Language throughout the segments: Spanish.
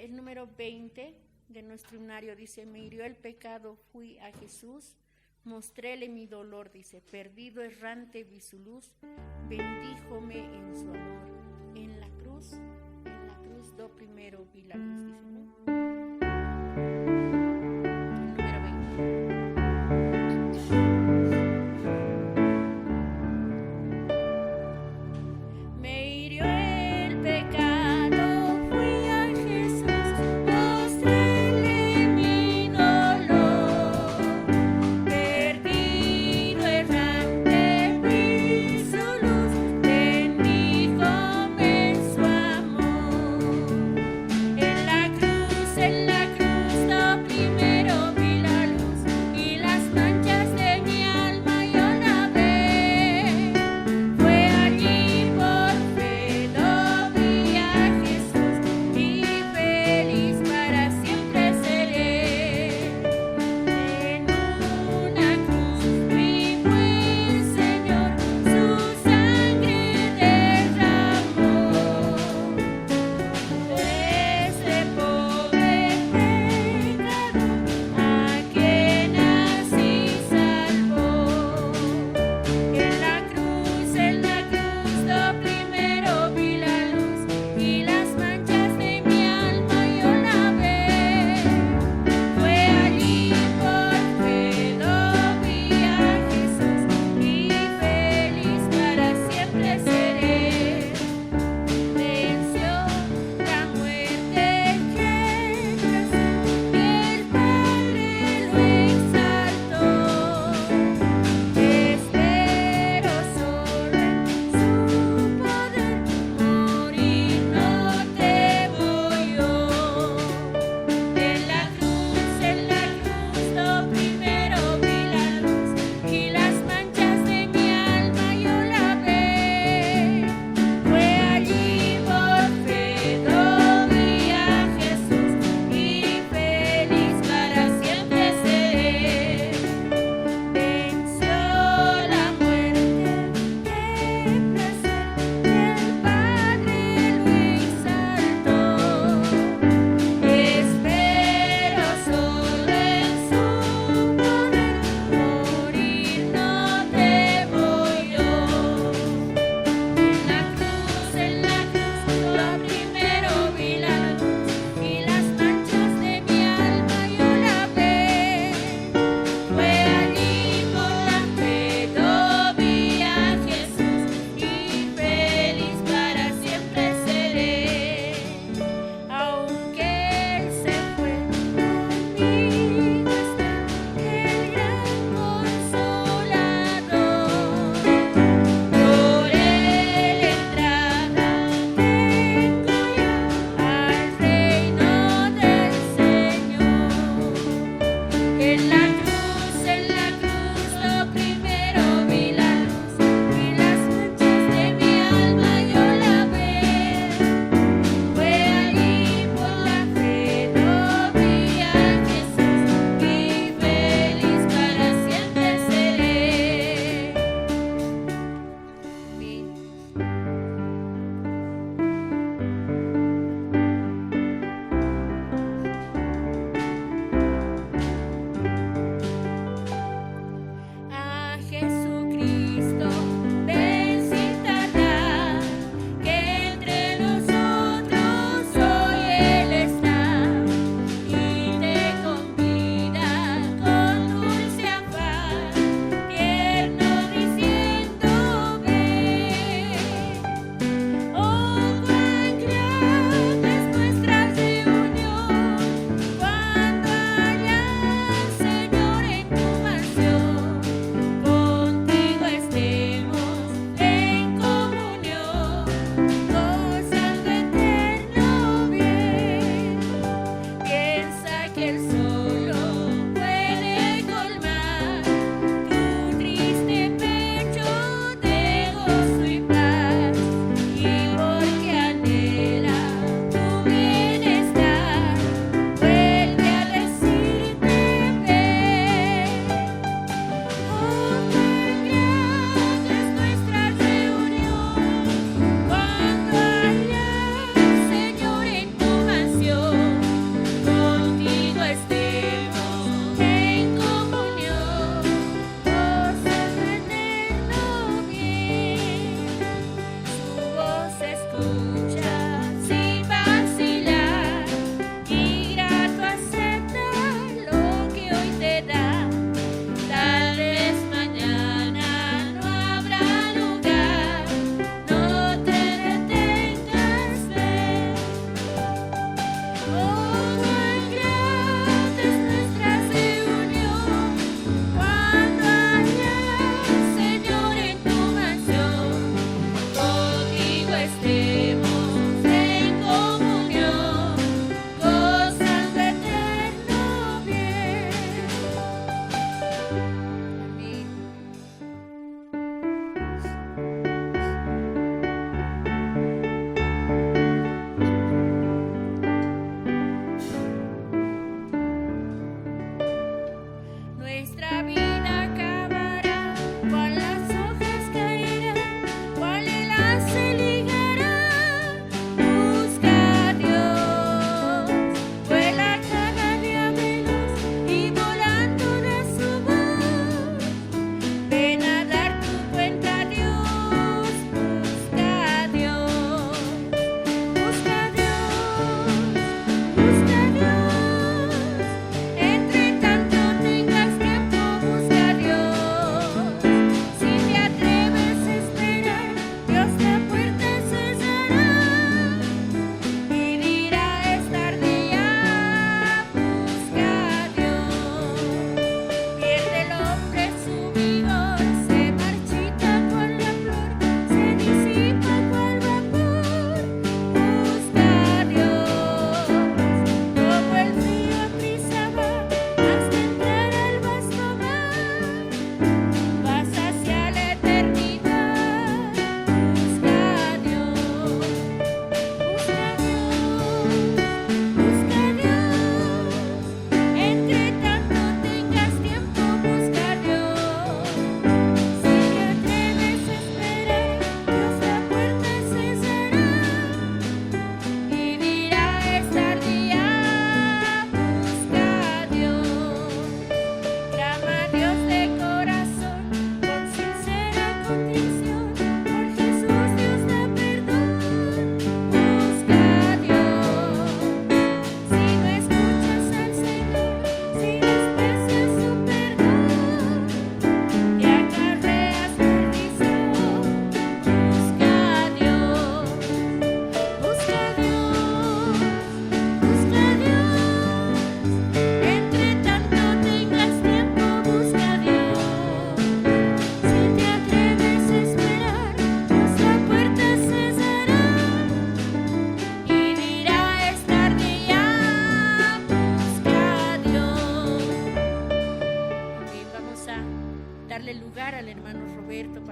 El número 20 de nuestro himnario dice: me hirió el pecado, fui a Jesús, mostréle mi dolor, dice, perdido errante vi su luz, bendíjome en su amor. En la cruz do primero vi la luz, dice, ¿no? La cruz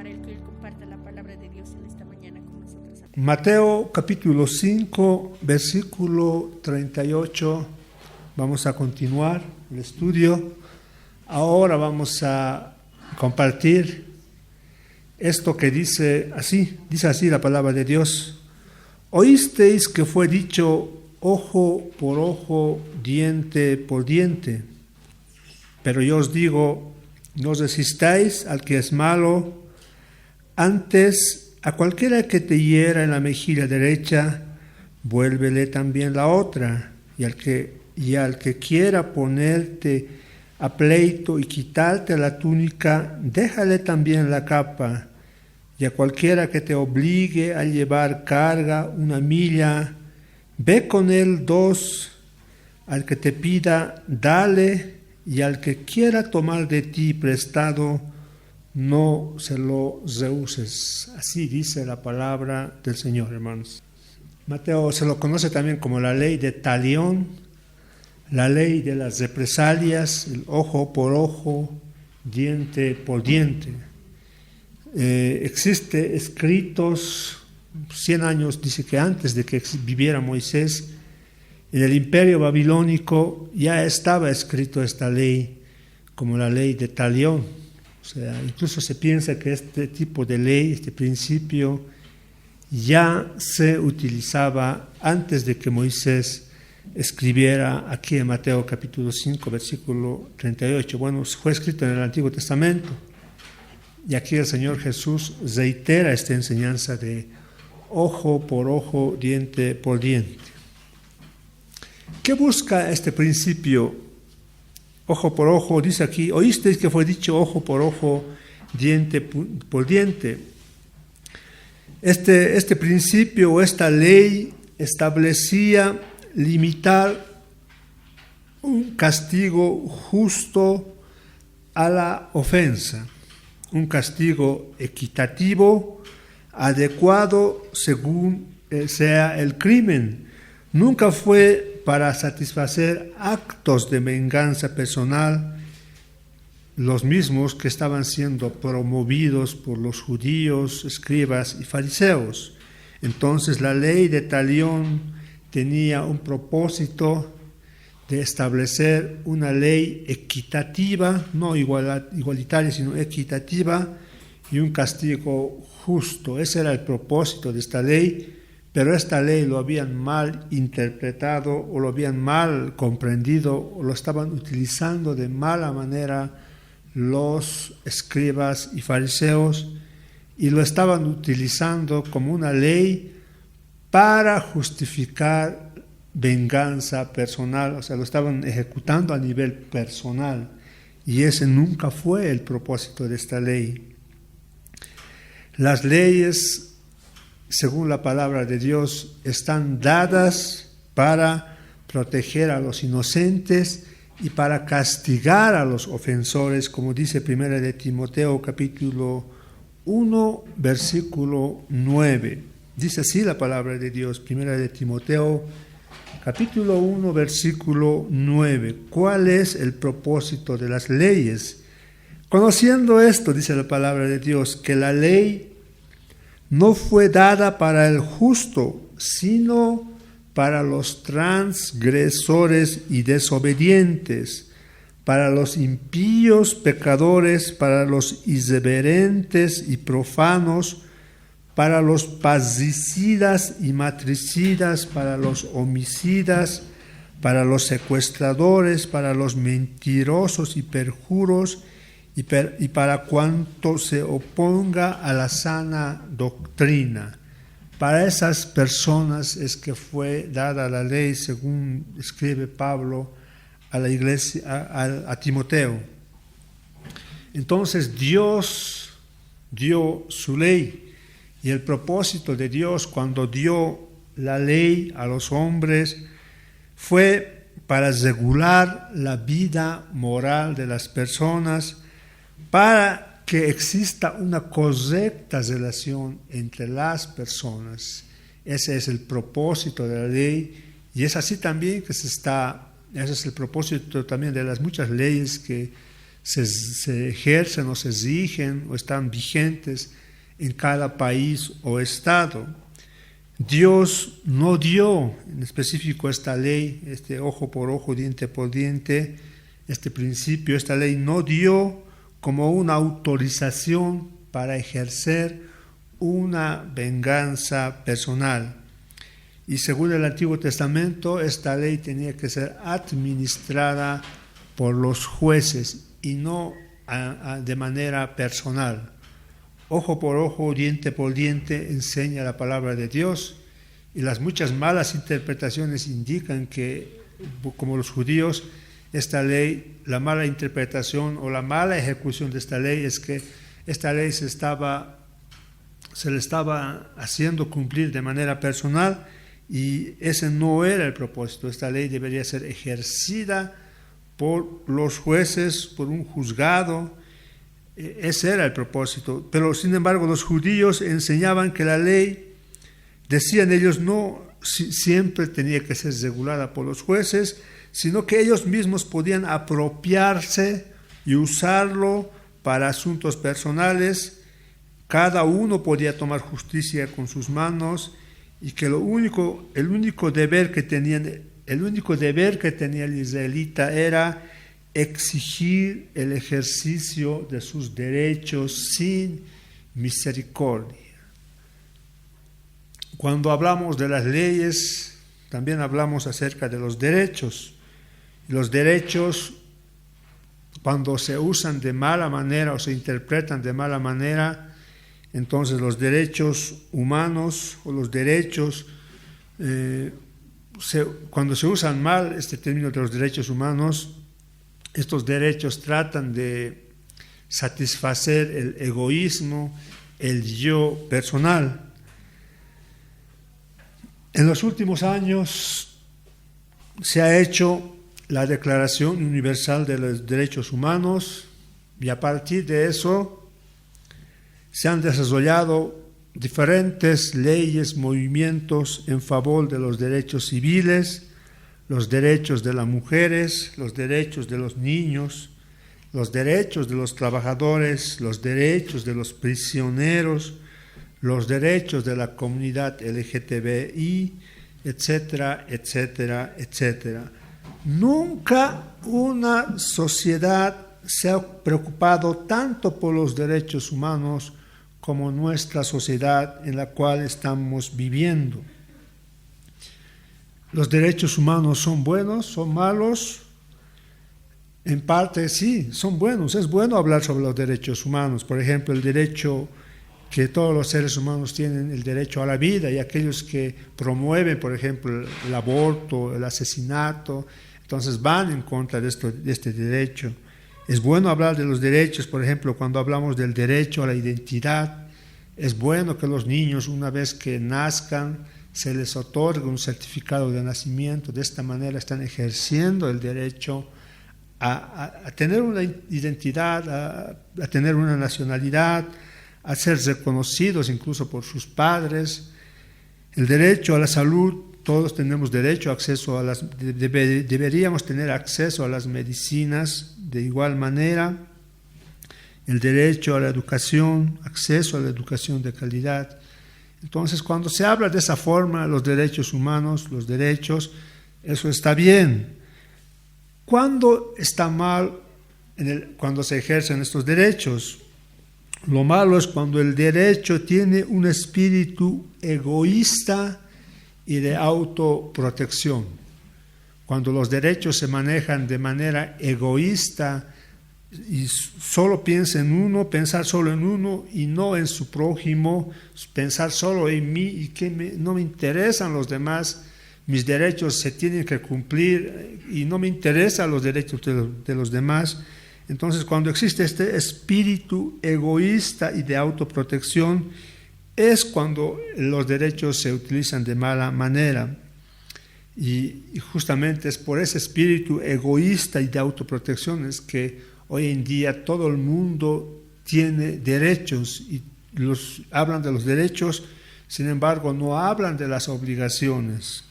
para el que él comparta la palabra de Dios en esta mañana con nosotros. Mateo capítulo 5, versículo 38. Vamos a continuar el estudio. Ahora vamos a compartir esto que dice así la palabra de Dios. Oísteis que fue dicho ojo por ojo, diente por diente. Pero yo os digo, no resistáis al que es malo, antes a cualquiera que te hiera en la mejilla derecha, vuélvele también la otra, y al que quiera ponerte a pleito y quitarte la túnica, déjale también la capa, y a cualquiera que te obligue a llevar carga una milla, ve con él 2, al que te pida, dale, y al que quiera tomar de ti prestado, no se lo rehuses. Así dice la palabra del Señor, hermanos. Mateo se lo conoce también como la ley de Talión, la ley de las represalias, el ojo por ojo, diente por diente. Existe escritos 100 años, dice que antes de que viviera Moisés, en el imperio babilónico ya estaba escrito esta ley como la ley de Talión. O sea, incluso se piensa que este tipo de ley, este principio, ya se utilizaba antes de que Moisés escribiera aquí en Mateo capítulo 5, versículo 38. Bueno, fue escrito en el Antiguo Testamento. Y aquí el Señor Jesús reitera esta enseñanza de ojo por ojo, diente por diente. ¿Qué busca este principio? Ojo por ojo, dice aquí, oísteis que fue dicho ojo por ojo, diente por diente. Este principio o esta ley establecía limitar un castigo justo a la ofensa, un castigo equitativo, adecuado según sea el crimen. Nunca fue para satisfacer actos de venganza personal, los mismos que estaban siendo promovidos por los judíos, escribas y fariseos. Entonces la ley de Talión tenía un propósito de establecer una ley equitativa, no igualitaria, sino equitativa, y un castigo justo. Ese era el propósito de esta ley. Pero esta ley lo habían mal interpretado o lo habían mal comprendido o lo estaban utilizando de mala manera los escribas y fariseos y lo estaban utilizando como una ley para justificar venganza personal, o sea, lo estaban ejecutando a nivel personal y ese nunca fue el propósito de esta ley. Las leyes, según la palabra de Dios, están dadas para proteger a los inocentes y para castigar a los ofensores, como dice 1 de Timoteo capítulo 1, versículo 9. Dice así la palabra de Dios, 1 de Timoteo capítulo 1, versículo 9. ¿Cuál es el propósito de las leyes? Conociendo esto, dice la palabra de Dios, que la ley no fue dada para el justo, sino para los transgresores y desobedientes, para los impíos pecadores, para los irreverentes y profanos, para los parricidas y matricidas, para los homicidas, para los secuestradores, para los mentirosos y perjuros, y para cuanto se oponga a la sana doctrina. Para esas personas es que fue dada la ley, según escribe Pablo a la iglesia, a Timoteo. Entonces Dios dio su ley y el propósito de Dios cuando dio la ley a los hombres fue para regular la vida moral de las personas, para que exista una correcta relación entre las personas. Ese es el propósito de la ley y es así también que ese es el propósito también de las muchas leyes que se ejercen o se exigen o están vigentes en cada país o estado. Dios no dio en específico esta ley, este ojo por ojo, diente por diente, este principio, esta ley no dio como una autorización para ejercer una venganza personal. Y según el Antiguo Testamento, esta ley tenía que ser administrada por los jueces y no de manera personal. Ojo por ojo, diente por diente, enseña la palabra de Dios, y las muchas malas interpretaciones indican que, como los judíos, esta ley, la mala interpretación o la mala ejecución de esta ley es que esta ley se le estaba haciendo cumplir de manera personal, y ese no era el propósito. Esta ley debería ser ejercida por los jueces, por un juzgado. Ese era el propósito. Pero sin embargo los judíos enseñaban que la ley, decían ellos, no siempre tenía que ser regulada por los jueces, sino que ellos mismos podían apropiarse y usarlo para asuntos personales. Cada uno podía tomar justicia con sus manos, y que el único deber que tenía el israelita era exigir el ejercicio de sus derechos sin misericordia. Cuando hablamos de las leyes, también hablamos acerca de los derechos. Los derechos, cuando se usan de mala manera o se interpretan de mala manera, entonces los derechos humanos o los derechos, cuando se usan mal este término de los derechos humanos, estos derechos tratan de satisfacer el egoísmo, el yo personal. En los últimos años se ha hecho la Declaración Universal de los Derechos Humanos, y a partir de eso se han desarrollado diferentes leyes, movimientos en favor de los derechos civiles, los derechos de las mujeres, los derechos de los niños, los derechos de los trabajadores, los derechos de los prisioneros, los derechos de la comunidad LGTBI, etcétera, etcétera, etcétera. Nunca una sociedad se ha preocupado tanto por los derechos humanos como nuestra sociedad en la cual estamos viviendo. ¿Los derechos humanos son buenos, son malos? En parte sí, son buenos. Es bueno hablar sobre los derechos humanos. Por ejemplo, el derecho que todos los seres humanos tienen, el derecho a la vida, y aquellos que promueven, por ejemplo, el aborto, el asesinato, entonces van en contra de este derecho. Es bueno hablar de los derechos, por ejemplo, cuando hablamos del derecho a la identidad. Es bueno que los niños, una vez que nazcan, se les otorgue un certificado de nacimiento. De esta manera están ejerciendo el derecho a tener una identidad, a tener una nacionalidad, a ser reconocidos incluso por sus padres. El derecho a la salud, todos tenemos derecho a acceso deberíamos tener acceso a las medicinas de igual manera. El derecho a la educación, acceso a la educación de calidad. Entonces, cuando se habla de esa forma, los derechos humanos, los derechos, eso está bien. ¿Cuándo está mal cuando se ejercen estos derechos? Lo malo es cuando el derecho tiene un espíritu egoísta y de autoprotección. Cuando los derechos se manejan de manera egoísta y solo pensar solo en uno y no en su prójimo, pensar solo en mí y que no me interesan los demás, mis derechos se tienen que cumplir y no me interesan los derechos de los demás. Entonces, cuando existe este espíritu egoísta y de autoprotección, es cuando los derechos se utilizan de mala manera. Y justamente es por ese espíritu egoísta y de autoprotección es que hoy en día todo el mundo tiene derechos y hablan de los derechos, sin embargo no hablan de las obligaciones.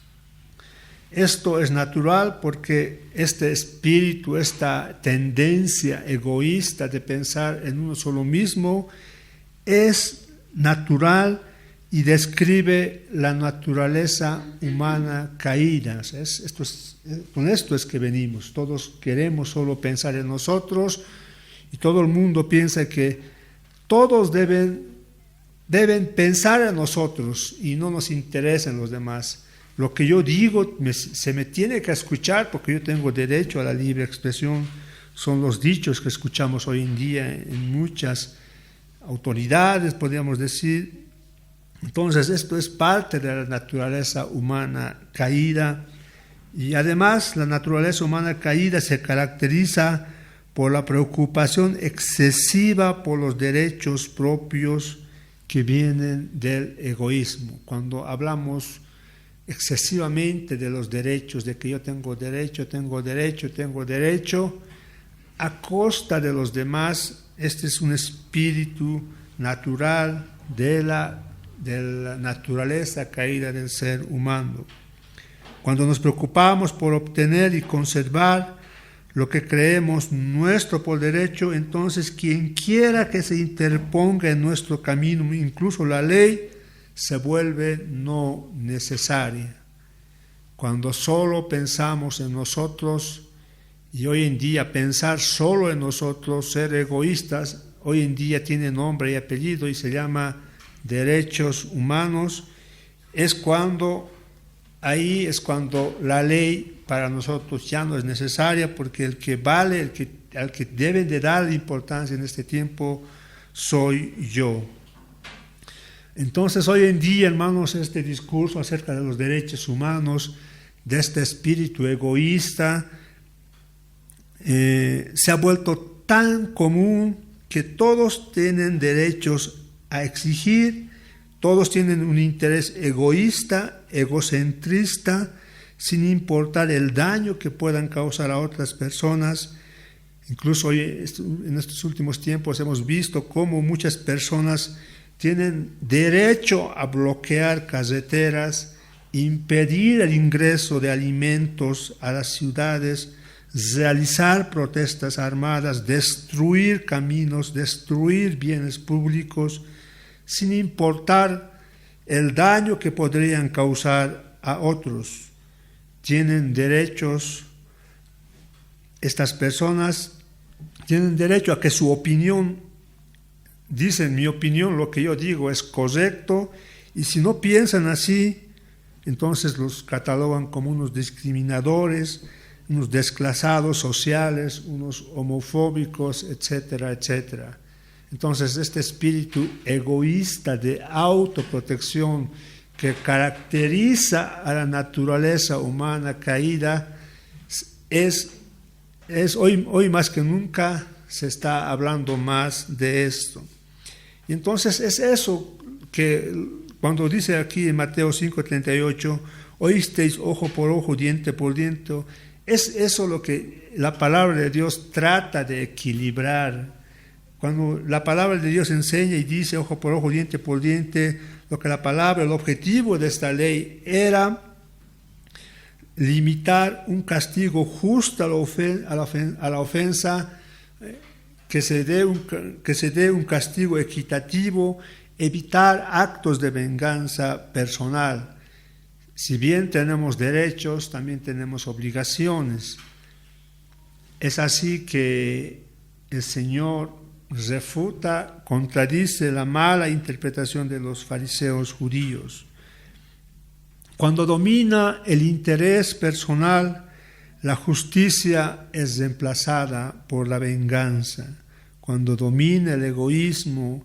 Esto es natural porque este espíritu, esta tendencia egoísta de pensar en uno solo mismo, es natural y describe la naturaleza humana caída. Con esto es que venimos. Todos queremos solo pensar en nosotros y todo el mundo piensa que todos deben pensar en nosotros y no nos interesan los demás. Lo que yo digo se me tiene que escuchar porque yo tengo derecho a la libre expresión. Son los dichos que escuchamos hoy en día en muchas autoridades, podríamos decir. Entonces, esto es parte de la naturaleza humana caída. Y además, la naturaleza humana caída se caracteriza por la preocupación excesiva por los derechos propios que vienen del egoísmo. Cuando hablamos excesivamente de los derechos, de que yo tengo derecho, a costa de los demás, este es un espíritu natural de la naturaleza caída del ser humano. Cuando nos preocupamos por obtener y conservar lo que creemos nuestro por derecho, entonces quien quiera que se interponga en nuestro camino, incluso la ley, se vuelve no necesaria. Cuando solo pensamos en nosotros, y hoy en día pensar solo en nosotros, ser egoístas, hoy en día tiene nombre y apellido y se llama derechos humanos, ahí es cuando la ley para nosotros ya no es necesaria, porque el que vale, al que deben de dar importancia en este tiempo, soy yo. Entonces, hoy en día, hermanos, este discurso acerca de los derechos humanos, de este espíritu egoísta, se ha vuelto tan común que todos tienen derechos a exigir, todos tienen un interés egoísta, egocentrista, sin importar el daño que puedan causar a otras personas. Incluso hoy, en estos últimos tiempos hemos visto cómo muchas personas tienen derecho a bloquear carreteras, impedir el ingreso de alimentos a las ciudades, realizar protestas armadas, destruir caminos, destruir bienes públicos, sin importar el daño que podrían causar a otros. Tienen derechos, estas personas tienen derecho a que su opinión, dicen mi opinión, lo que yo digo es correcto, y si no piensan así, entonces los catalogan como unos discriminadores, unos desclasados sociales, unos homofóbicos, etcétera, etcétera. Entonces este espíritu egoísta de autoprotección que caracteriza a la naturaleza humana caída es hoy más que nunca se está hablando más de esto. Y entonces es eso que cuando dice aquí en Mateo 5:38, oísteis ojo por ojo, diente por diente, es eso lo que la palabra de Dios trata de equilibrar. Cuando la palabra de Dios enseña y dice ojo por ojo, diente por diente, lo que el objetivo de esta ley era limitar un castigo justo a la ofensa, que se dé un castigo equitativo, evitar actos de venganza personal. Si bien tenemos derechos, también tenemos obligaciones. Es así que el Señor refuta, contradice la mala interpretación de los fariseos judíos. Cuando domina el interés personal, la justicia es reemplazada por la venganza. Cuando domina el egoísmo,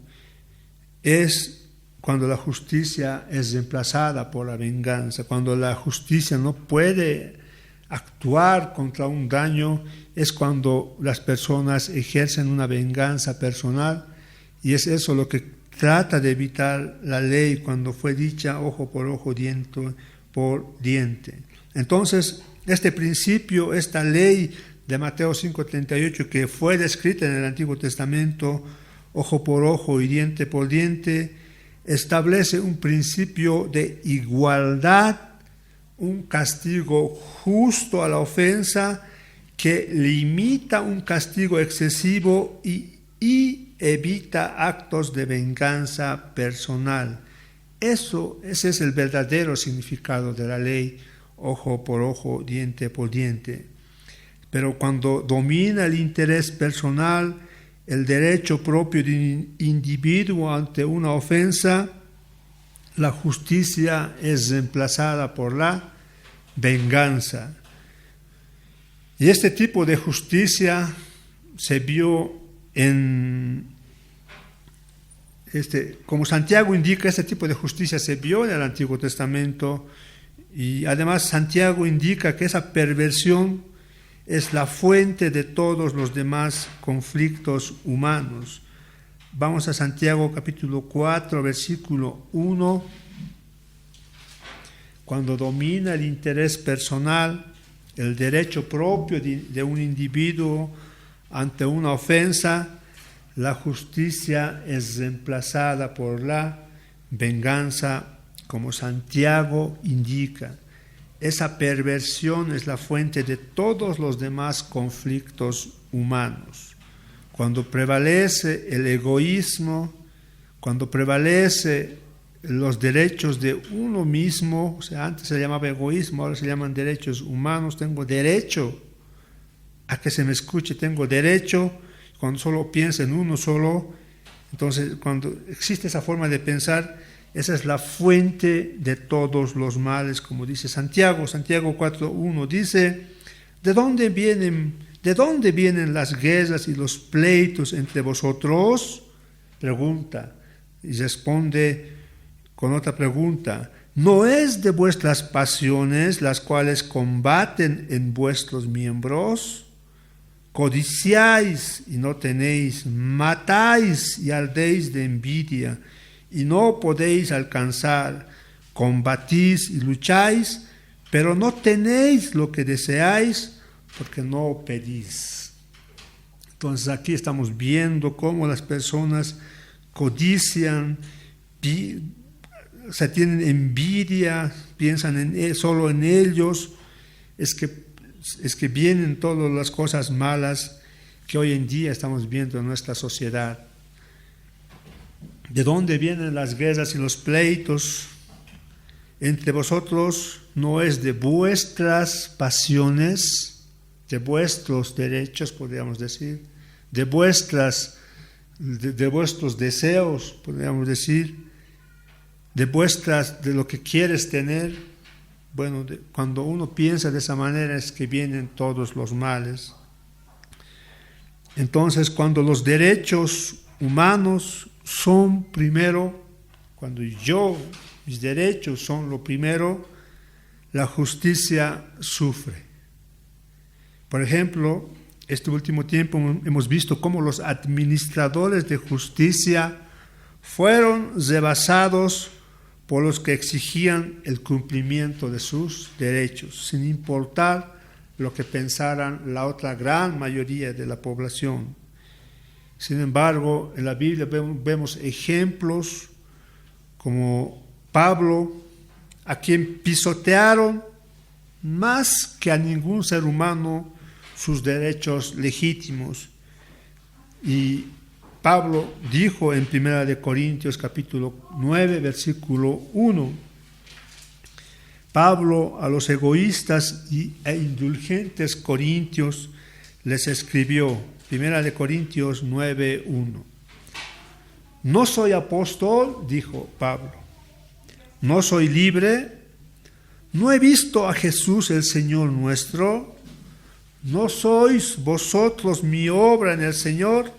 es cuando la justicia es reemplazada por la venganza. Cuando la justicia no puede actuar contra un daño, es cuando las personas ejercen una venganza personal, y es eso lo que trata de evitar la ley cuando fue dicha ojo por ojo, diente por diente. Entonces, este principio, esta ley de Mateo 5:38 que fue descrita en el Antiguo Testamento, ojo por ojo y diente por diente, establece un principio de igualdad un castigo justo a la ofensa que limita un castigo excesivo y evita actos de venganza personal. Ese es el verdadero significado de la ley, ojo por ojo, diente por diente. Pero cuando domina el interés personal, el derecho propio de un individuo ante una ofensa, la justicia es reemplazada por la venganza. Y este tipo de justicia se vio como Santiago indica, este tipo de justicia se vio en el Antiguo Testamento, y además Santiago indica que esa perversión es la fuente de todos los demás conflictos humanos. Vamos a Santiago capítulo 4, versículo 1. Cuando domina el interés personal, el derecho propio de un individuo ante una ofensa, la justicia es reemplazada por la venganza, como Santiago indica. Esa perversión es la fuente de todos los demás conflictos humanos. Cuando prevalece el egoísmo, cuando prevalece los derechos de uno mismo, o sea, antes se llamaba egoísmo, ahora se llaman derechos humanos, tengo derecho a que se me escuche, tengo derecho, cuando solo pienso en uno solo, entonces cuando existe esa forma de pensar, esa es la fuente de todos los males, como dice Santiago 4.1 dice, ¿de dónde vienen las guerras y los pleitos entre vosotros? Pregunta, y responde con otra pregunta, ¿no es de vuestras pasiones las cuales combaten en vuestros miembros? Codiciáis y no tenéis, matáis y ardéis de envidia y no podéis alcanzar, combatís y lucháis, pero no tenéis lo que deseáis porque no pedís. Entonces aquí estamos viendo cómo las personas codician, tienen envidia, piensan solo en ellos, es que vienen todas las cosas malas que hoy en día estamos viendo en nuestra sociedad. ¿De dónde vienen las guerras y los pleitos entre vosotros? ¿No es de vuestras pasiones, de vuestros derechos, podríamos decir, de vuestros deseos, podríamos decir, de lo que quieres tener? Bueno, cuando uno piensa de esa manera es que vienen todos los males. Entonces, cuando los derechos humanos son primero, cuando mis derechos son lo primero, la justicia sufre. Por ejemplo, este último tiempo hemos visto cómo los administradores de justicia fueron rebasados por los que exigían el cumplimiento de sus derechos, sin importar lo que pensaran la otra gran mayoría de la población. Sin embargo, en la Biblia vemos ejemplos como Pablo, a quien pisotearon más que a ningún ser humano sus derechos legítimos. Y Pablo dijo en 1 Corintios capítulo 9, versículo 1, Pablo a los egoístas e indulgentes corintios les escribió, 1 Corintios 9, 1. No soy apóstol, dijo Pablo, no soy libre, no he visto a Jesús el Señor nuestro, no sois vosotros mi obra en el Señor.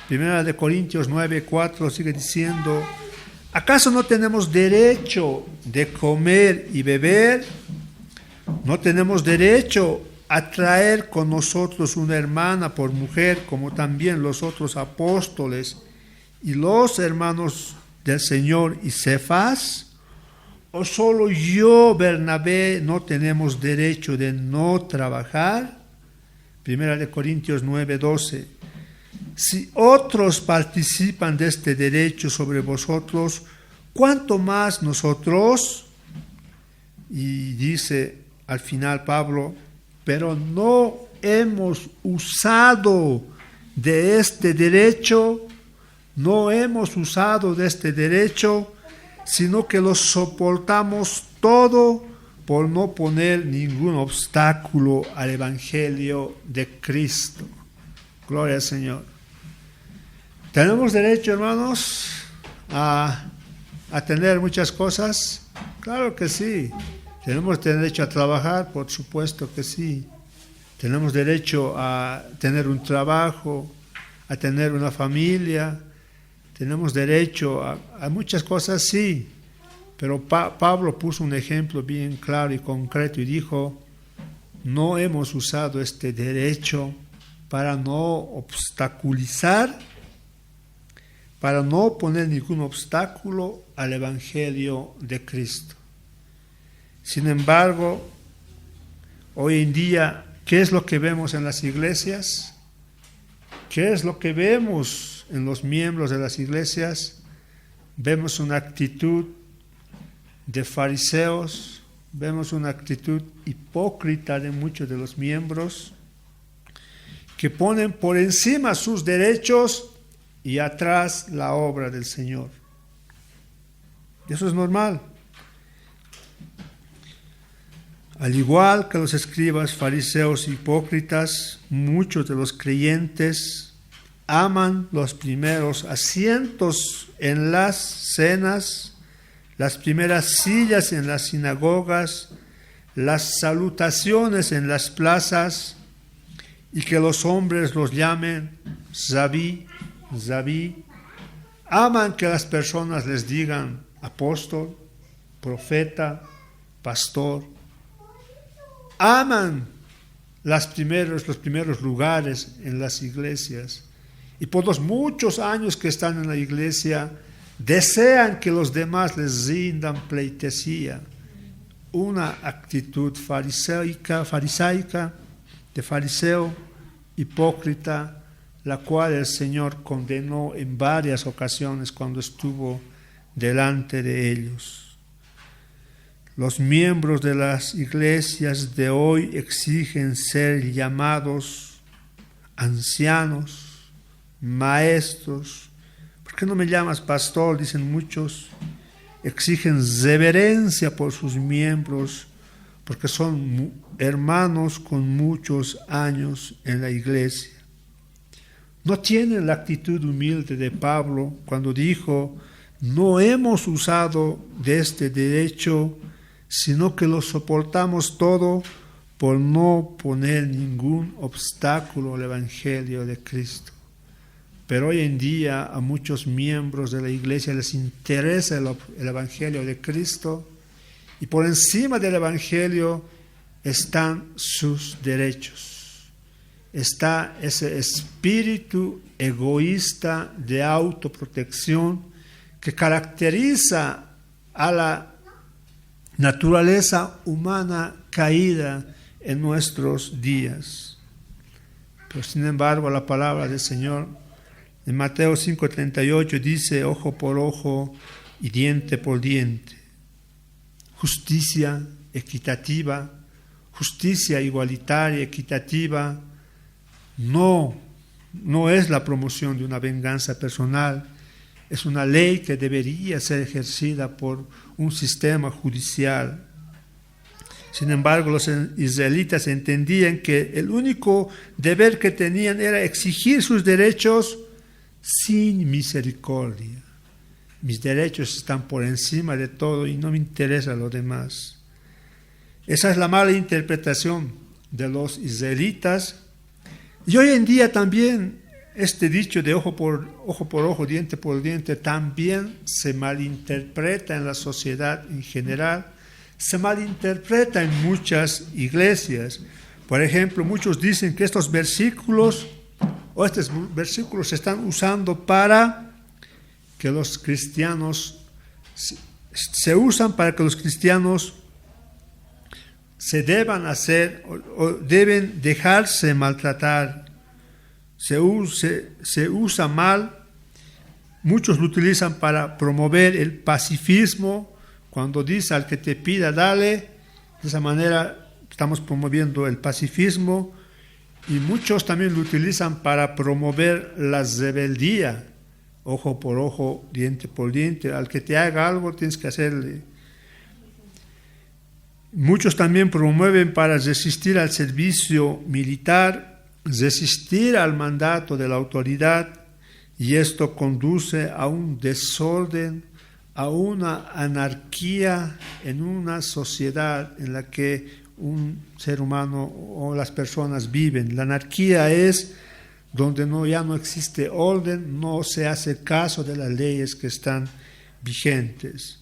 1 Corintios 9, 4 sigue diciendo, ¿acaso no tenemos derecho de comer y beber? ¿No tenemos derecho a traer con nosotros una hermana por mujer, como también los otros apóstoles y los hermanos del Señor y Cefas? ¿O solo yo, Bernabé, no tenemos derecho de no trabajar? 1 Corintios 9, 12. Si otros participan de este derecho sobre vosotros, ¿cuánto más nosotros? Y dice al final Pablo, pero no hemos usado de este derecho, sino que lo soportamos todo por no poner ningún obstáculo al Evangelio de Cristo. Gloria al Señor. ¿Tenemos derecho, hermanos, a tener muchas cosas? Claro que sí. ¿Tenemos derecho a trabajar? Por supuesto que sí. ¿Tenemos derecho a tener un trabajo, a tener una familia? ¿Tenemos derecho a muchas cosas? Sí. Pero Pablo puso un ejemplo bien claro y concreto y dijo, no hemos usado este derecho para no obstaculizar, para no poner ningún obstáculo al Evangelio de Cristo. Sin embargo, hoy en día, ¿qué es lo que vemos en las iglesias? ¿Qué es lo que vemos en los miembros de las iglesias? Vemos una actitud de fariseos, vemos una actitud hipócrita de muchos de los miembros que ponen por encima sus derechos y atrás la obra del Señor. Eso es normal. Al igual que los escribas, fariseos, hipócritas, muchos de los creyentes aman los primeros asientos en las cenas, las primeras sillas en las sinagogas, las salutaciones en las plazas, y que los hombres los llamen Rabí, Rabí. Aman que las personas les digan apóstol, profeta, pastor. Aman los primeros lugares en las iglesias. Y por los muchos años que están en la iglesia, desean que los demás les rindan pleitesía. Una actitud farisaica, de fariseo, hipócrita, la cual el Señor condenó en varias ocasiones cuando estuvo delante de ellos. Los miembros de las iglesias de hoy exigen ser llamados ancianos, maestros. ¿Por qué no me llamas pastor?, dicen muchos. Exigen reverencia por sus miembros, porque son hermanos con muchos años en la iglesia. No tienen la actitud humilde de Pablo cuando dijo, no hemos usado de este derecho, sino que lo soportamos todo por no poner ningún obstáculo al Evangelio de Cristo. Pero hoy en día a muchos miembros de la iglesia les interesa el Evangelio de Cristo, y por encima del Evangelio están sus derechos. Está ese espíritu egoísta de autoprotección que caracteriza a la naturaleza humana caída en nuestros días. Pero sin embargo, la palabra del Señor en Mateo 5:38 dice, ojo por ojo y diente por diente. Justicia equitativa, justicia igualitaria, equitativa, no es la promoción de una venganza personal, es una ley que debería ser ejercida por un sistema judicial. Sin embargo, los israelitas entendían que el único deber que tenían era exigir sus derechos sin misericordia. Mis derechos están por encima de todo y no me interesa lo demás. Esa es la mala interpretación de los israelitas. Y hoy en día también este dicho de ojo por ojo, diente por diente, también se malinterpreta en la sociedad en general, se malinterpreta en muchas iglesias. Por ejemplo, muchos dicen que estos versículos se están usando para que los cristianos, se usan para que los cristianos se deban hacer o deben dejarse maltratar. Se usa mal. Muchos lo utilizan para promover el pacifismo, cuando dice al que te pida dale, De esa manera estamos promoviendo el pacifismo y muchos también lo utilizan para promover la rebeldía. Ojo por ojo, diente por diente. Al que te haga algo tienes que hacerle. Muchos también promueven para resistir al servicio militar, resistir al mandato de la autoridad, y esto conduce a un desorden, a una anarquía en una sociedad en la que un ser humano o las personas viven. La anarquía es donde ya no existe orden, no se hace caso de las leyes que están vigentes.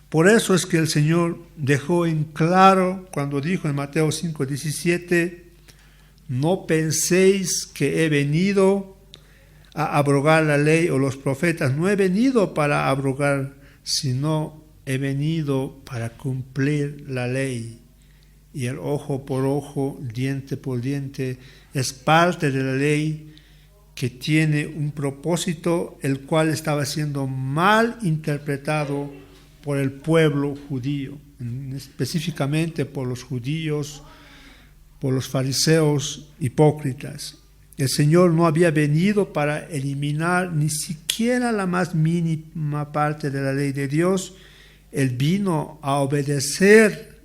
Por eso es que el Señor dejó en claro cuando dijo en Mateo 5:17, no penséis que he venido a abrogar la ley o los profetas. No he venido para abrogar, sino he venido para cumplir la ley. Y el ojo por ojo, diente por diente, es parte de la ley que tiene un propósito, el cual estaba siendo mal interpretado por el pueblo judío, específicamente por los judíos, por los fariseos hipócritas. El Señor no había venido para eliminar ni siquiera la más mínima parte de la ley de Dios. Él vino a obedecer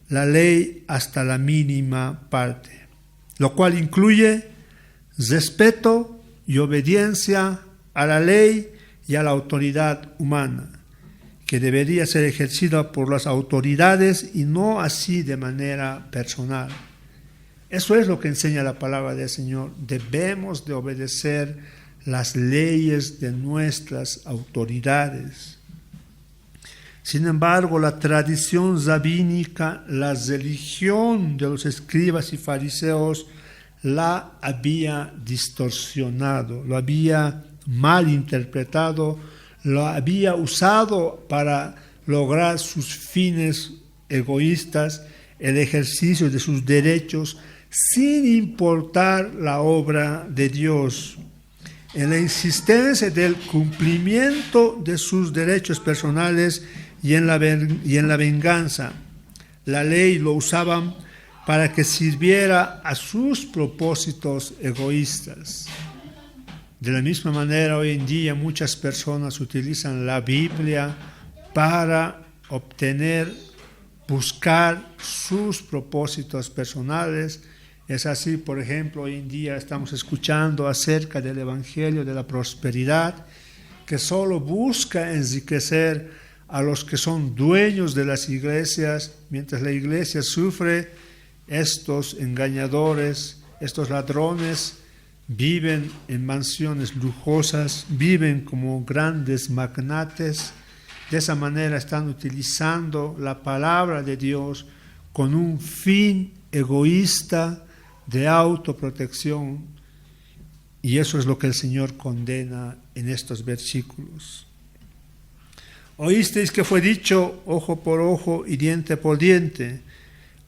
la ley hasta la mínima parte, lo cual incluye respeto y obediencia a la ley y a la autoridad humana, que debería ser ejercida por las autoridades y no así de manera personal. Eso es lo que enseña la palabra del Señor. Debemos de obedecer las leyes de nuestras autoridades. Sin embargo, la tradición rabínica, la religión de los escribas y fariseos, la había distorsionado, lo había mal interpretado, lo había usado para lograr sus fines egoístas, el ejercicio de sus derechos, sin importar la obra de Dios. En la insistencia del cumplimiento de sus derechos personales y en la venganza, la ley lo usaban para que sirviera a sus propósitos egoístas. De la misma manera, hoy en día muchas personas utilizan la Biblia para buscar sus propósitos personales. Es así, por ejemplo, hoy en día estamos escuchando acerca del Evangelio de la prosperidad, que solo busca enriquecer a los que son dueños de las iglesias, mientras la iglesia sufre. Estos engañadores, estos ladrones, viven en mansiones lujosas, viven como grandes magnates. De esa manera están utilizando la palabra de Dios con un fin egoísta de autoprotección, y eso es lo que el Señor condena en estos versículos. Oísteis que fue dicho ojo por ojo y diente por diente.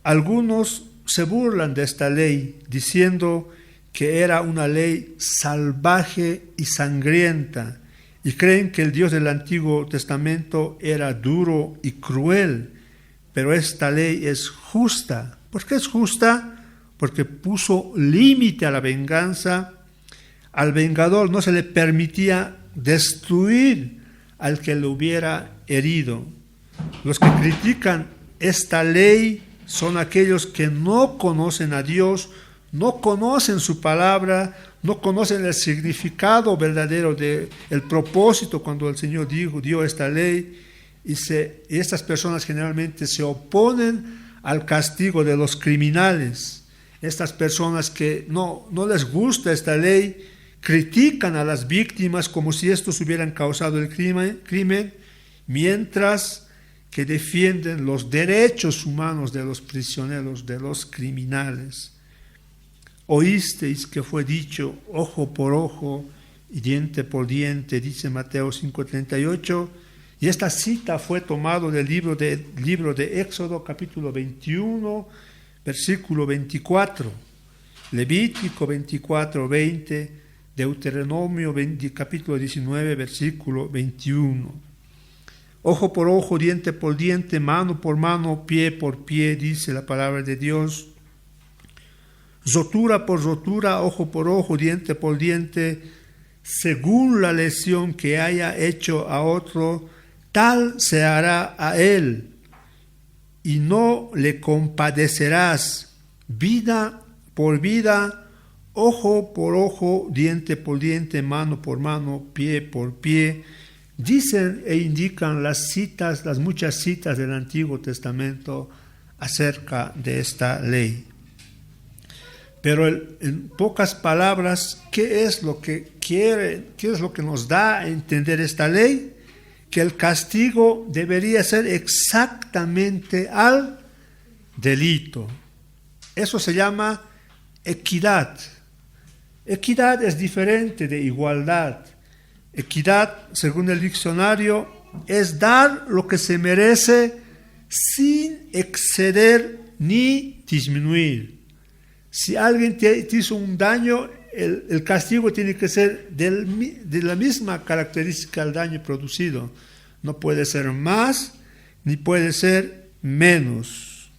Algunos se burlan de esta ley diciendo que era una ley salvaje y sangrienta, y creen que el Dios del Antiguo Testamento era duro y cruel, pero esta ley es justa. ¿Por qué es justa? Porque puso límite a la venganza. Al vengador no se le permitía destruir al que lo hubiera herido. Los que critican esta ley son aquellos que no conocen a Dios, no conocen su palabra, no conocen el significado verdadero del propósito cuando el Señor dio esta ley, y estas personas generalmente se oponen al castigo de los criminales. Estas personas que no les gusta esta ley critican a las víctimas como si estos hubieran causado el crimen, mientras que defienden los derechos humanos de los prisioneros, de los criminales. Oísteis que fue dicho ojo por ojo y diente por diente, dice Mateo 5:38, y esta cita fue tomada del libro de Éxodo capítulo 21, versículo 24, Levítico 24:20, Deuteronomio capítulo 19, versículo 21. ojo por ojo, diente por diente, mano por mano, pie por pie, dice la palabra de Dios. Rotura por rotura, ojo por ojo, diente por diente, según la lesión que haya hecho a otro, tal se hará a él, y no le compadecerás. Vida por vida, ojo por ojo, diente por diente, mano por mano, pie por pie. Dicen e indican las citas, las muchas citas del Antiguo Testamento acerca de esta ley. Pero en pocas palabras, ¿qué es lo que quiere, qué es lo que nos da a entender esta ley? Que el castigo debería ser exactamente al delito. Eso se llama equidad. Equidad es diferente de igualdad. Equidad, según el diccionario, es dar lo que se merece sin exceder ni disminuir. Si alguien te hizo un daño, el castigo tiene que ser de la misma característica del daño producido. No puede ser más ni puede ser menos.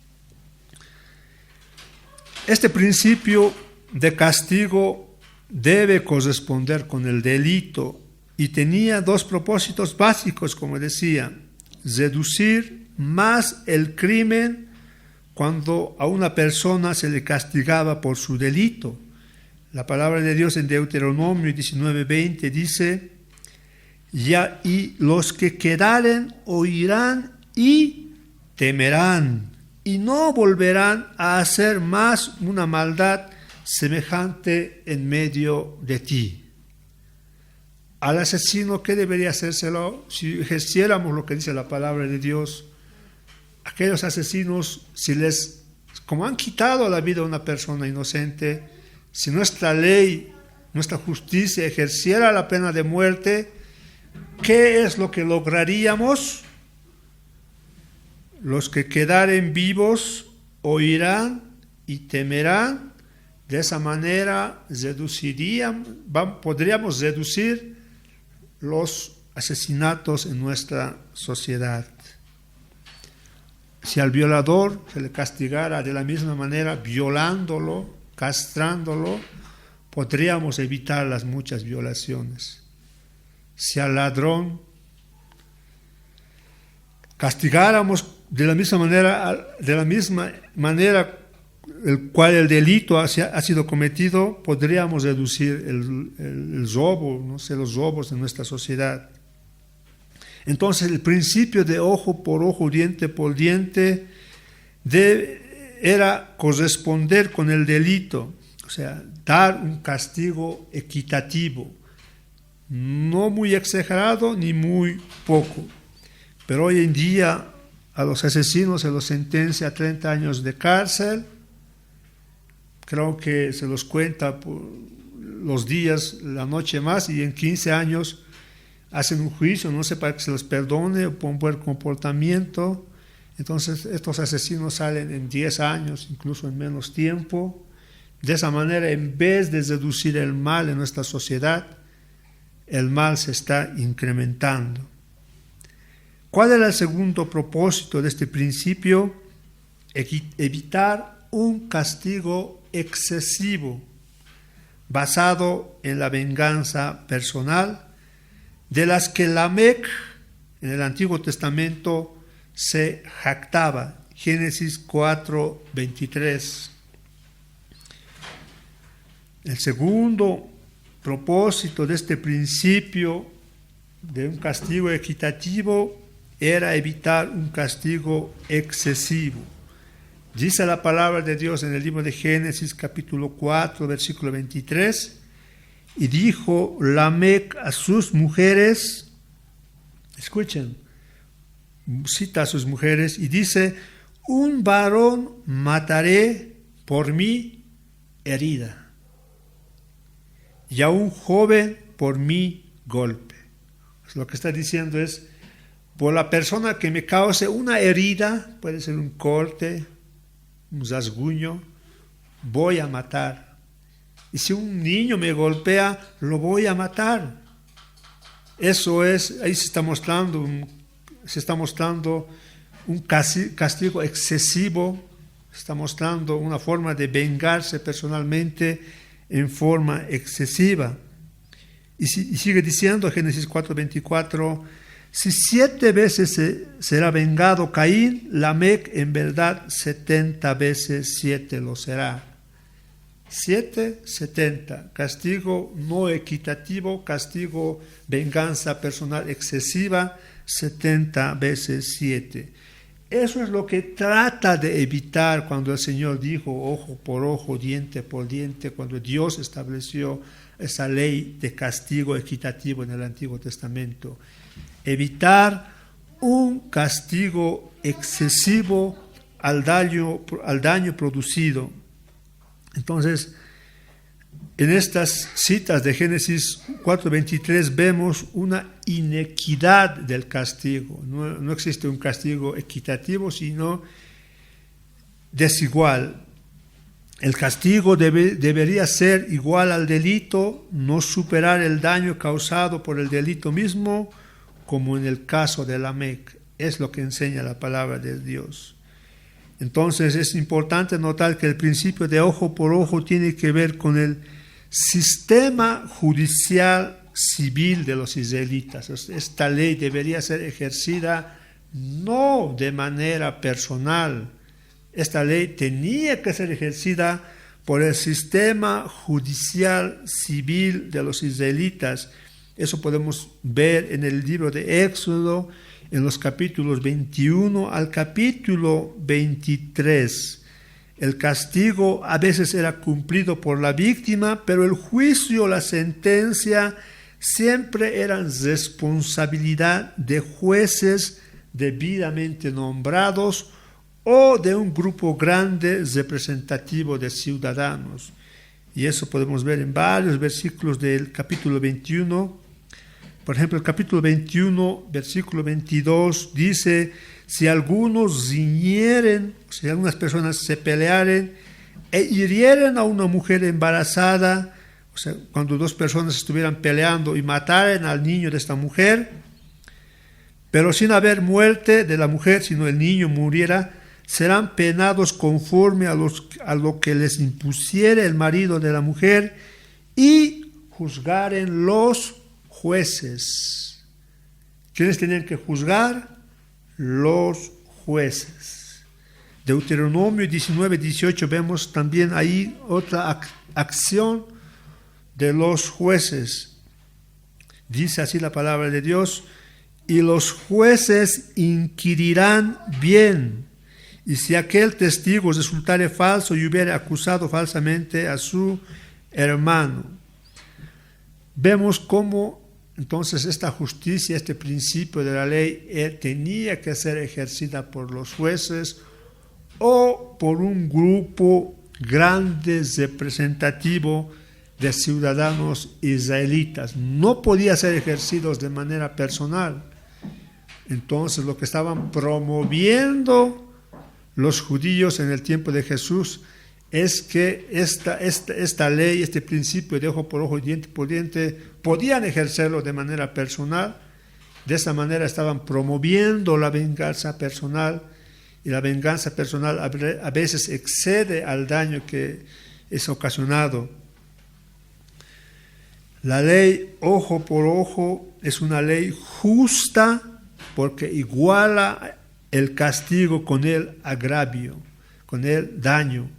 Este principio de castigo debe corresponder con el delito y tenía dos propósitos básicos, como decía: reducir más el crimen cuando a una persona se le castigaba por su delito. La palabra de Dios en Deuteronomio 19:20 dice: y los que quedaren oirán y temerán, y no volverán a hacer más una maldad semejante en medio de ti. Al asesino, ¿qué debería hacérselo? Si ejerciéramos lo que dice la palabra de Dios, aquellos asesinos, como han quitado la vida a una persona inocente, si nuestra ley, nuestra justicia ejerciera la pena de muerte, ¿qué es lo que lograríamos? Los que quedaren vivos oirán y temerán. De esa manera podríamos reducir los asesinatos en nuestra sociedad. Si al violador se le castigara de la misma manera, violándolo, castrándolo, podríamos evitar las muchas violaciones. Si al ladrón castigáramos de la misma manera el cual el delito ha sido cometido, podríamos reducir el robo, los robos en nuestra sociedad. Entonces el principio de ojo por ojo, diente por diente, era corresponder con el delito, o sea, dar un castigo equitativo, no muy exagerado ni muy poco. Pero hoy en día a los asesinos se los sentencia a 30 años de cárcel. Creo que se los cuenta por los días, la noche más, y en 15 años hacen un juicio, no sé, para que se los perdone o por un buen comportamiento. Entonces estos asesinos salen en 10 años, incluso en menos tiempo. De esa manera, en vez de reducir el mal en nuestra sociedad, el mal se está incrementando. ¿Cuál era el segundo propósito de este principio? Evitar un castigo excesivo basado en la venganza personal, de las que Lamec en el Antiguo Testamento se jactaba. Génesis 4:23. El segundo propósito de este principio de un castigo equitativo era evitar un castigo excesivo. Dice la palabra de Dios en el libro de Génesis capítulo 4, versículo 23, y dijo Lamec a sus mujeres, escuchen, cita a sus mujeres y dice: un varón mataré por mi herida, y a un joven por mi golpe. Lo que está diciendo es: por la persona que me cause una herida, puede ser un corte, un rasguño, voy a matar. Y si un niño me golpea, lo voy a matar. Eso es, ahí se está mostrando se está mostrando un castigo excesivo, está mostrando una forma de vengarse personalmente en forma excesiva. Y sigue diciendo Génesis 4:24, si 7 veces será vengado Caín, Lamec en verdad 70 veces 7 lo será. 7, 70, castigo no equitativo, castigo, venganza personal excesiva, 70 veces 7. Eso es lo que trata de evitar cuando el Señor dijo ojo por ojo, diente por diente, cuando Dios estableció esa ley de castigo equitativo en el Antiguo Testamento. Evitar un castigo excesivo al daño producido. Entonces, en estas citas de Génesis 4:23 vemos una inequidad del castigo. No existe un castigo equitativo, sino desigual. El castigo debería ser igual al delito, no superar el daño causado por el delito mismo, como en el caso de Lamec. Es lo que enseña la palabra de Dios. Entonces es importante notar que el principio de ojo por ojo tiene que ver con el sistema judicial civil de los israelitas. Esta ley debería ser ejercida no de manera personal. Esta ley tenía que ser ejercida por el sistema judicial civil de los israelitas. Eso podemos ver en el libro de Éxodo, en los capítulos 21 al capítulo 23. El castigo a veces era cumplido por la víctima, pero el juicio, la sentencia, siempre eran responsabilidad de jueces debidamente nombrados o de un grupo grande representativo de ciudadanos. Y eso podemos ver en varios versículos del capítulo 21. Por ejemplo, el capítulo 21, versículo 22, dice, si algunos riñeren, si algunas personas se pelearen e hirieren a una mujer embarazada, o sea, cuando 2 personas estuvieran peleando y mataren al niño de esta mujer, pero sin haber muerte de la mujer, sino el niño muriera, serán penados conforme a lo que les impusiere el marido de la mujer y juzgaren los jueces. ¿Quiénes tenían que juzgar? Los jueces. Deuteronomio 19:18 vemos también ahí otra acción de los jueces. Dice así la palabra de Dios, y los jueces inquirirán bien, y si aquel testigo resultare falso y hubiere acusado falsamente a su hermano. Vemos cómo entonces esta justicia, este principio de la ley tenía que ser ejercida por los jueces o por un grupo grande representativo de ciudadanos israelitas. No podía ser ejercido de manera personal. Entonces lo que estaban promoviendo los judíos en el tiempo de Jesús es que esta ley, este principio de ojo por ojo y diente por diente, podían ejercerlo de manera personal. De esa manera estaban promoviendo la venganza personal, y la venganza personal a veces excede al daño que es ocasionado. La ley ojo por ojo es una ley justa porque iguala el castigo con el agravio, con el daño.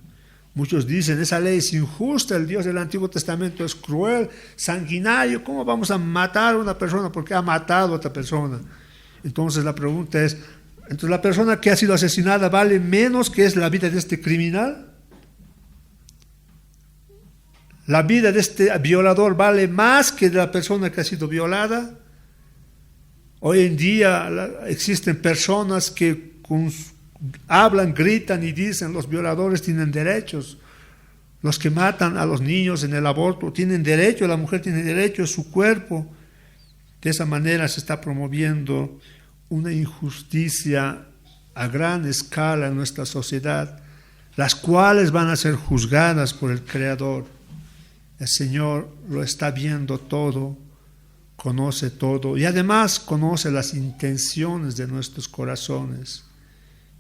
Muchos dicen, esa ley es injusta, el Dios del Antiguo Testamento es cruel, sanguinario, ¿cómo vamos a matar a una persona porque ha matado a otra persona? Entonces la pregunta es, ¿entonces la persona que ha sido asesinada vale menos que es la vida de este criminal? ¿La vida de este violador vale más que de la persona que ha sido violada? Hoy en día existen personas que hablan, gritan y dicen, los violadores tienen derechos, los que matan a los niños en el aborto tienen derecho, la mujer tiene derecho a su cuerpo. De esa manera se está promoviendo una injusticia a gran escala en nuestra sociedad, las cuales van a ser juzgadas por el Creador. El Señor lo está viendo todo conoce todo y además conoce las intenciones de nuestros corazones.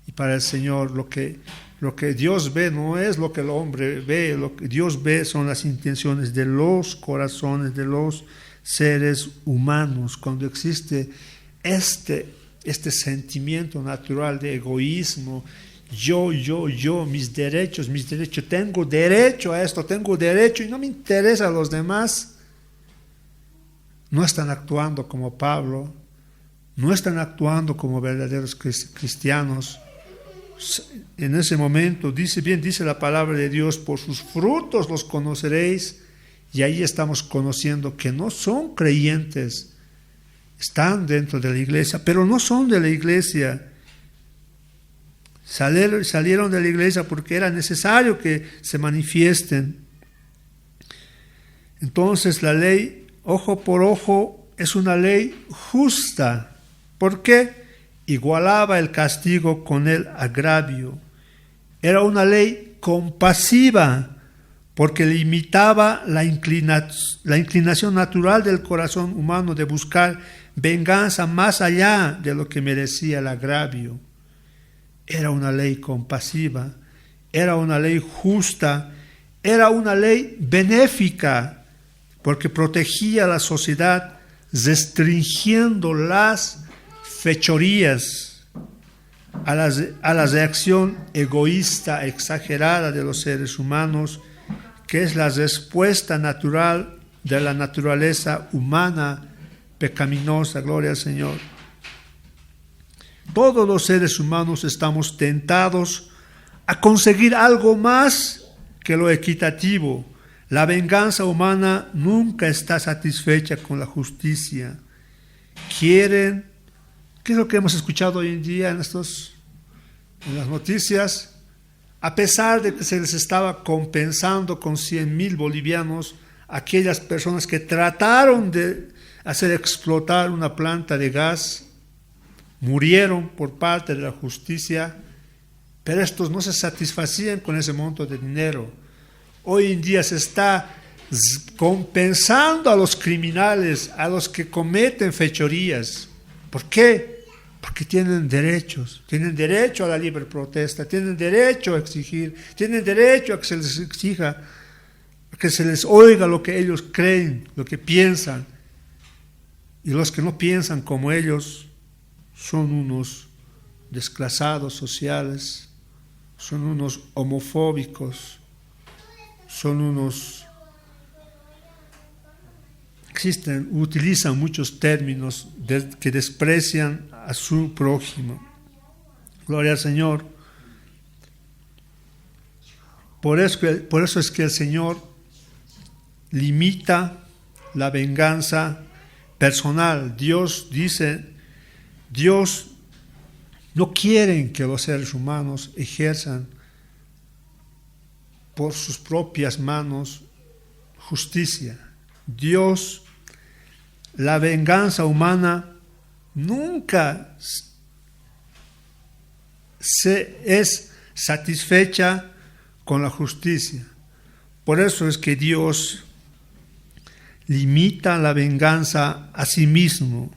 Y para el Señor lo que Dios ve no es lo que el hombre ve, lo que Dios ve son las intenciones de los corazones, de los seres humanos. Cuando existe este sentimiento natural de egoísmo, yo, mis derechos, tengo derecho a esto, tengo derecho y no me interesa a los demás, no están actuando como Pablo, no están actuando como verdaderos cristianos. En ese momento, dice la palabra de Dios, por sus frutos los conoceréis, y ahí estamos conociendo que no son creyentes, están dentro de la iglesia, pero no son de la iglesia. Salieron de la iglesia porque era necesario que se manifiesten. Entonces la ley, ojo por ojo, es una ley justa. ¿Por qué? Igualaba el castigo con el agravio. Era una ley compasiva porque limitaba la inclinación natural del corazón humano de buscar venganza más allá de lo que merecía el agravio. Era una ley compasiva, era una ley justa, era una ley benéfica porque protegía a la sociedad restringiendo las fechorías, a la reacción egoísta, exagerada de los seres humanos, que es la respuesta natural de la naturaleza humana pecaminosa. Gloria al Señor. Todos los seres humanos estamos tentados a conseguir algo más que lo equitativo. La venganza humana nunca está satisfecha con la justicia. Quieren, ¿qué es lo que hemos escuchado hoy en día en las noticias? A pesar de que se les estaba compensando con 100,000 bolivianos aquellas personas que trataron de hacer explotar una planta de gas, murieron por parte de la justicia, pero estos no se satisfacían con ese monto de dinero. Hoy en día se está compensando a los criminales, a los que cometen fechorías. ¿Por qué? Porque tienen derechos, tienen derecho a la libre protesta, tienen derecho a exigir, tienen derecho a que se les exija, a que se les oiga lo que ellos creen, lo que piensan. Y los que no piensan como ellos son unos desclasados sociales, son unos homofóbicos, son unos... utilizan muchos términos que desprecian a su prójimo. Gloria al Señor. Por eso es que el Señor limita la venganza personal. Dios no quiere que los seres humanos ejerzan por sus propias manos justicia. Dios, la venganza humana nunca es satisfecha con la justicia. Por eso es que Dios limita la venganza a sí mismo.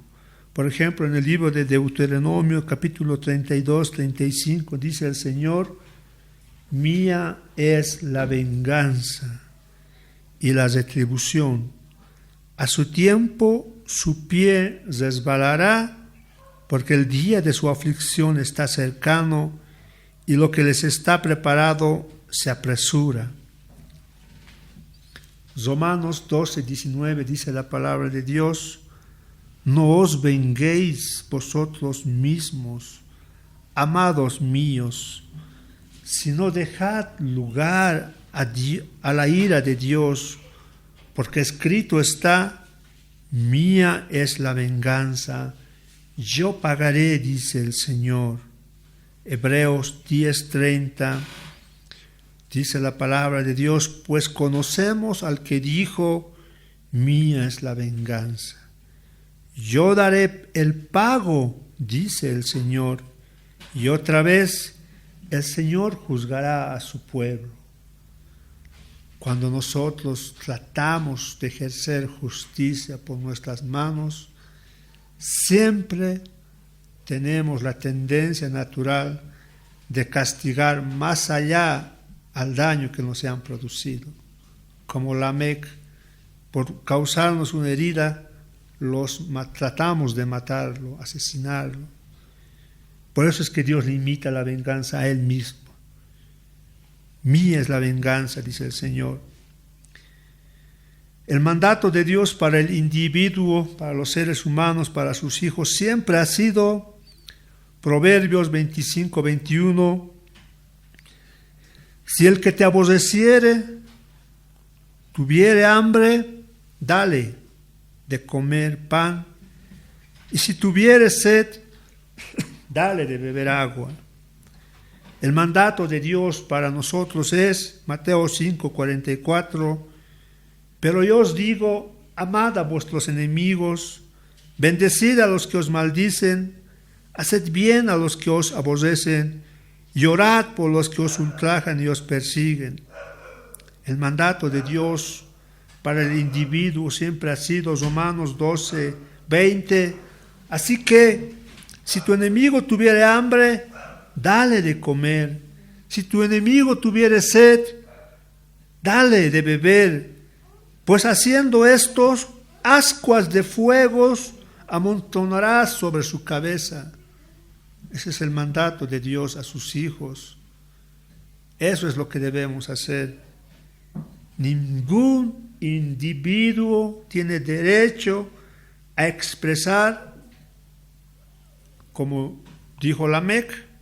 Por ejemplo, en el libro de Deuteronomio, capítulo 32, 35, dice el Señor: mía es la venganza y la retribución. A su tiempo su pie resbalará, porque el día de su aflicción está cercano y lo que les está preparado se apresura. Romanos 12, 19 dice la palabra de Dios: no os venguéis vosotros mismos, amados míos, sino dejad lugar a la ira de Dios, porque escrito está: mía es la venganza, yo pagaré, dice el Señor. Hebreos 10:30 dice la palabra de Dios: pues conocemos al que dijo: mía es la venganza, yo daré el pago, dice el Señor. Y otra vez, el Señor juzgará a su pueblo. cuando nosotros tratamos de ejercer justicia por nuestras manos, siempre tenemos la tendencia natural de castigar más allá al daño que nos han producido. Como Lamec, por causarnos una herida, tratamos de matarlo, asesinarlo. Por eso es que Dios limita la venganza a Él mismo. Mía es la venganza, dice el Señor. El mandato de Dios para el individuo, para los seres humanos, para sus hijos, siempre ha sido Proverbios 25-21. Si el que te aborreciere tuviere hambre, dale de comer pan, y si tuviere sed, dale de beber agua. El mandato de Dios para nosotros es, Mateo 5:44, pero yo os digo, amad a vuestros enemigos, bendecid a los que os maldicen, haced bien a los que os aborrecen, y orad por los que os ultrajan y os persiguen. El mandato de Dios para el individuo siempre ha sido Romanos 12:20. Así que, si tu enemigo tuviere hambre, dale de comer. Si tu enemigo tuviere sed, dale de beber. Pues haciendo estos, ascuas de fuegos amontonarás sobre su cabeza. Ese es el mandato de Dios a sus hijos. Eso es lo que debemos hacer. Ningún individuo tiene derecho a expresar, como dijo Lamec,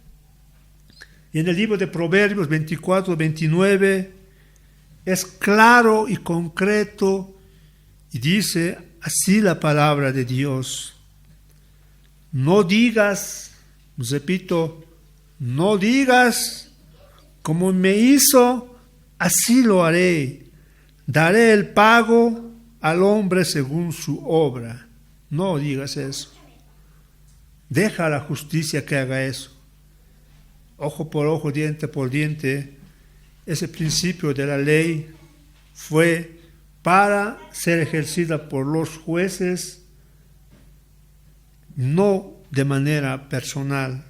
y en el libro de Proverbios 24-29 es claro y concreto y dice así la palabra de Dios. No digas, repito, no digas, como me hizo, así lo haré. Daré el pago al hombre según su obra. No digas eso. Deja a la justicia que haga eso. Ojo por ojo, diente por diente. Ese principio de la ley fue para ser ejercida por los jueces, no de manera personal.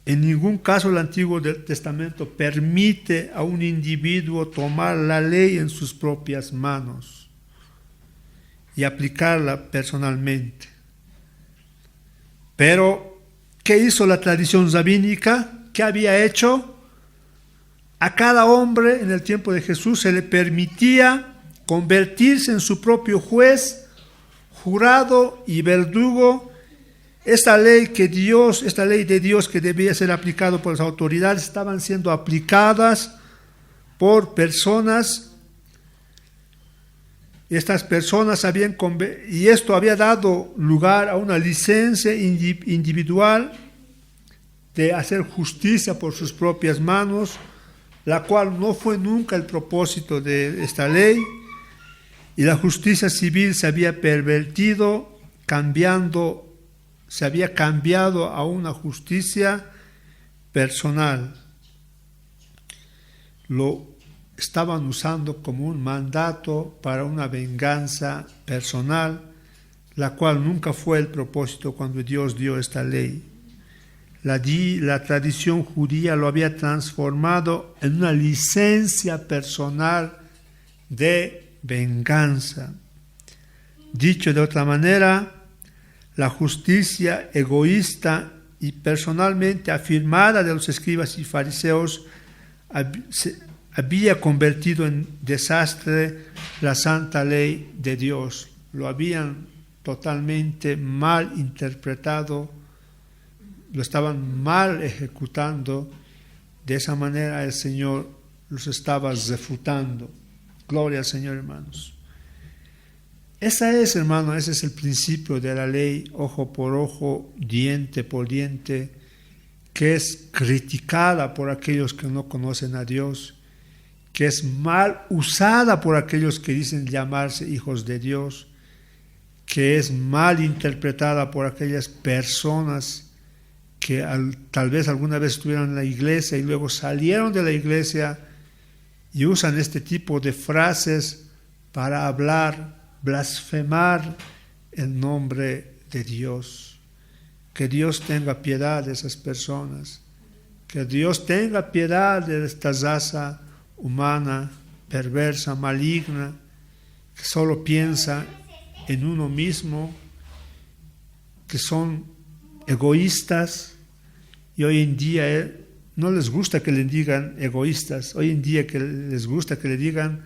En ningún caso el Antiguo Testamento permite a un individuo tomar la ley en sus propias manos y aplicarla personalmente. Pero, ¿qué hizo la tradición rabínica? ¿Qué había hecho? A cada hombre en el tiempo de Jesús se le permitía convertirse en su propio juez, jurado y verdugo. Esta ley de Dios que debía ser aplicada por las autoridades, estaban siendo aplicadas por personas. Estas personas y esto había dado lugar a una licencia individual de hacer justicia por sus propias manos, la cual no fue nunca el propósito de esta ley, y la justicia civil se había pervertido, se había cambiado a una justicia personal. Lo estaban usando como un mandato para una venganza personal, la cual nunca fue el propósito cuando Dios dio esta ley. La tradición judía lo había transformado en una licencia personal de venganza. Dicho de otra manera, la justicia egoísta y personalmente afirmada de los escribas y fariseos había convertido en desastre la santa ley de Dios. Lo habían totalmente mal interpretado, lo estaban mal ejecutando. De esa manera el Señor los estaba refutando. Gloria al Señor, hermanos. Ese es el principio de la ley, ojo por ojo, diente por diente, que es criticada por aquellos que no conocen a Dios, que es mal usada por aquellos que dicen llamarse hijos de Dios, que es mal interpretada por aquellas personas que tal vez alguna vez estuvieron en la iglesia y luego salieron de la iglesia y usan este tipo de frases para hablar, blasfemar el nombre de Dios. Que Dios tenga piedad de esas personas, que Dios tenga piedad de esta raza humana, perversa, maligna, que solo piensa en uno mismo, que son egoístas, y hoy en día no les gusta que le digan egoístas, hoy en día que les gusta que le digan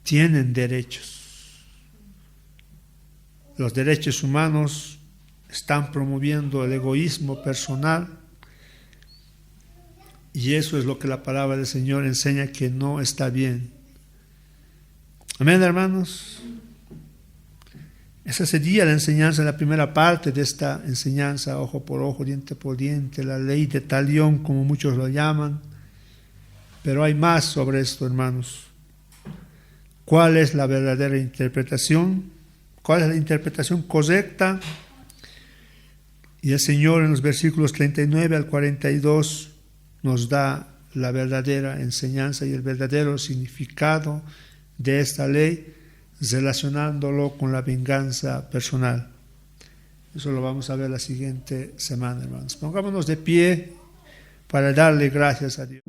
tienen derechos. Los derechos humanos están promoviendo el egoísmo personal, y eso es lo que la palabra del Señor enseña que no está bien. Amén, hermanos. Esa sería la enseñanza, la primera parte de esta enseñanza, ojo por ojo, diente por diente, la ley de talión, como muchos lo llaman. Pero hay más sobre esto, hermanos. ¿Cuál es la verdadera interpretación? ¿Cuál es la interpretación correcta? Y el Señor en los versículos 39 al 42 nos da la verdadera enseñanza y el verdadero significado de esta ley, relacionándolo con la venganza personal. Eso lo vamos a ver la siguiente semana, hermanos. Pongámonos de pie para darle gracias a Dios.